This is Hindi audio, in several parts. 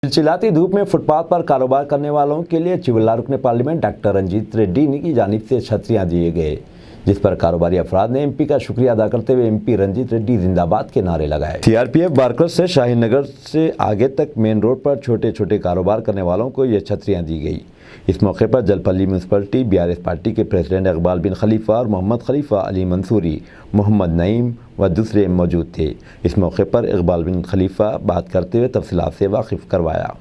चिलचिलाती धूप में फुटपाथ पर कारोबार करने वालों के लिए चिवल्ला रुकने पार्लियामेंट डॉक्टर रंजीत रेड्डी की जानिब से छतरियां दिए गए, जिस पर कारोबारी अफराद ने एमपी का शुक्रिया अदा करते हुए एमपी रंजीत रेड्डी जिंदाबाद के नारे लगाए। सीआरपीएफ बारकर्स से शाहीन नगर से आगे तक मेन रोड पर छोटे छोटे कारोबार करने वालों को ये छतरियां दी गई। इस मौके पर जलपल्ली म्यूनसिपलिटी बीआरएस पार्टी के प्रेसिडेंट इकबाल बिन खलीफा और मोहम्मद खलीफा अली मंसूरी, मोहम्मद नईम व दूसरे मौजूद थे। इस मौके पर इकबाल बिन खलीफा बात करते हुए तफसीलात से वाकिफ करवाया।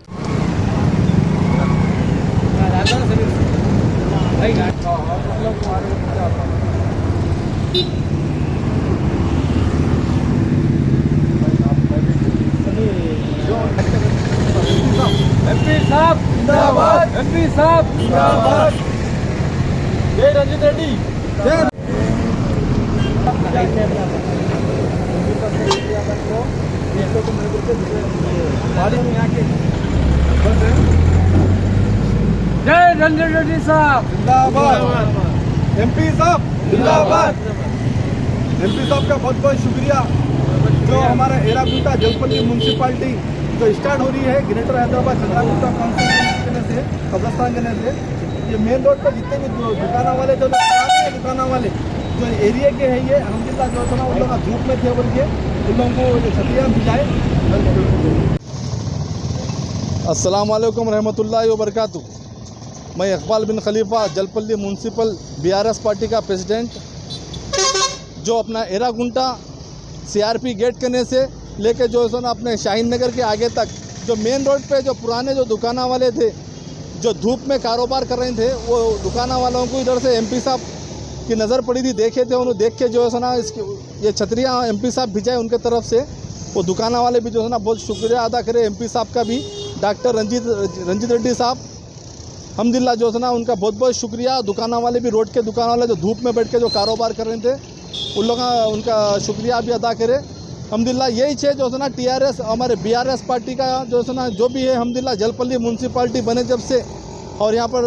एमपी साहब जिंदाबाद, एमपी साहब जिंदाबाद। जय रंजीत रेड्डी जय। जय रंजीत रेड्डी साहब जिंदाबाद, एमपी साहब जिंदाबाद। एमपी साहब का बहुत बहुत शुक्रिया। जो हमारा एरागुंटा जलपल्ली म्यूनसिपालिटी जो स्टार्ट हो रही है ग्रेटर हैदराबाद चंद्रागुप्ता कॉन्स्टिट्यूंसी से कब्रस्तान देने से, ये मेन रोड पर जितने भी दुकाना वाले जो दुकाना वाले जो एरिया के हैं, ये अल्हम्दुलिल्लाह जो है ना उन लोग धूप में थे बोल के उन लोगों को छतरियाँ भिजाए। अस्सलाम वालेकुम रहमतुल्लाहि व बरकातुहू। मैं इकबाल बिन खलीफा जलपल्ली म्यूनसिपल बीआरएस पार्टी का प्रेसिडेंट, जो अपना एरागुंटा सीआरपी गेट करने से लेके जो है ना अपने शाहीन नगर के आगे तक जो मेन रोड पे जो पुराने जो दुकाना वाले थे जो धूप में कारोबार कर रहे थे, वो दुकाना वालों को इधर से एमपी साहब की नज़र पड़ी थी, देखे थे उन्होंने, देख के जो है ना इसकी ये छतरियाँ एमपी साहब भिजाए उनके तरफ से। वो दुकाना वाले भी जो है ना बहुत शुक्रिया अदा करे एमपी साहब का भी, डॉक्टर रंजीत रेड्डी साहब अल्हम्दुलिल्लाह जो है ना उनका बहुत बहुत शुक्रिया। दुकाना वाले भी, रोड के दुकान वाले जो धूप में बैठ के जो कारोबार कर रहे थे उन लोग उनका शुक्रिया भी अदा करे। अल्हम्दुलिल्लाह यही है जो है ना टीआरएस हमारे बीआरएस पार्टी का जो है ना जो भी है अल्हम्दुलिल्लाह जलपल्ली म्यूनसिपालिटी बने जब से, और यहाँ पर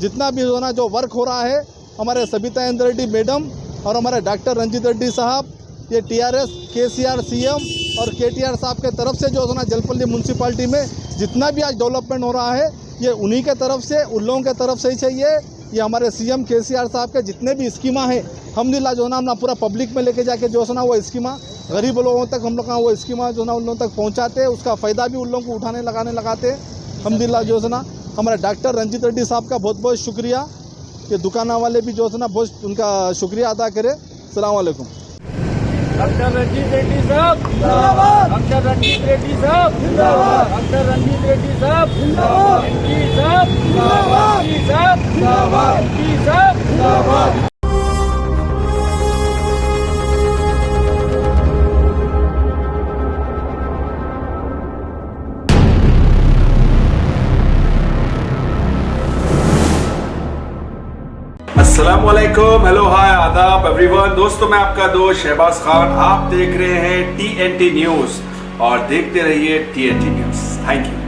जितना भी जो है ना जो वर्क हो रहा है हमारे सबिता इंद्र रेड्डी मैडम और हमारे डॉक्टर रंजीत रेड्डी साहब, ये टीआरएस केसीआर सीएम और केटीआर साहब के तरफ से जो है ना जलपल्ली म्यूनसिपालिटी में जितना भी आज डेवलपमेंट हो रहा है ये उन्हीं के तरफ से, उन लोगों के तरफ से ही चाहिए। ये हमारे सीएम केसीआर साहब के जितने भी स्कीमा है अल्हम्दुलिल्लाह जो है ना हम पूरा पब्लिक में लेके जाके जो है ना वो स्कीमा गरीब लोगों तक हम लोग का वो स्कीमा जो है ना उन लोगों तक पहुंचाते हैं, उसका फ़ायदा भी उन लोगों को उठाने लगाते हैं। अल्हम्दुलिल्लाह जो है ना हमारे डॉक्टर रंजीत रेड्डी साहब का बहुत बहुत शुक्रिया। कि दुकाना वाले भी जो है ना बहुत उनका शुक्रिया अदा करें। अस्सलाम वालेकुम। डॉक्टर रंजीत रेड्डी साहब जिंदाबाद, डॉक्टर रंजीत रेड्डी साहब जिंदाबाद, डॉक्टर रंजीत रेड्डी साहब जिंदाबाद, एमपी साहब जिंदाबाद, एमपी साहब जिंदाबाद, एमपी साहब जिंदाबाद। अस्सलामुअलैकुम, हेलो, हाय, आदाब एवरीवन। दोस्तों मैं आपका दोस्त शहबाज खान, आप देख रहे हैं TNT न्यूज़ और देखते रहिए TNT न्यूज़। Thank you.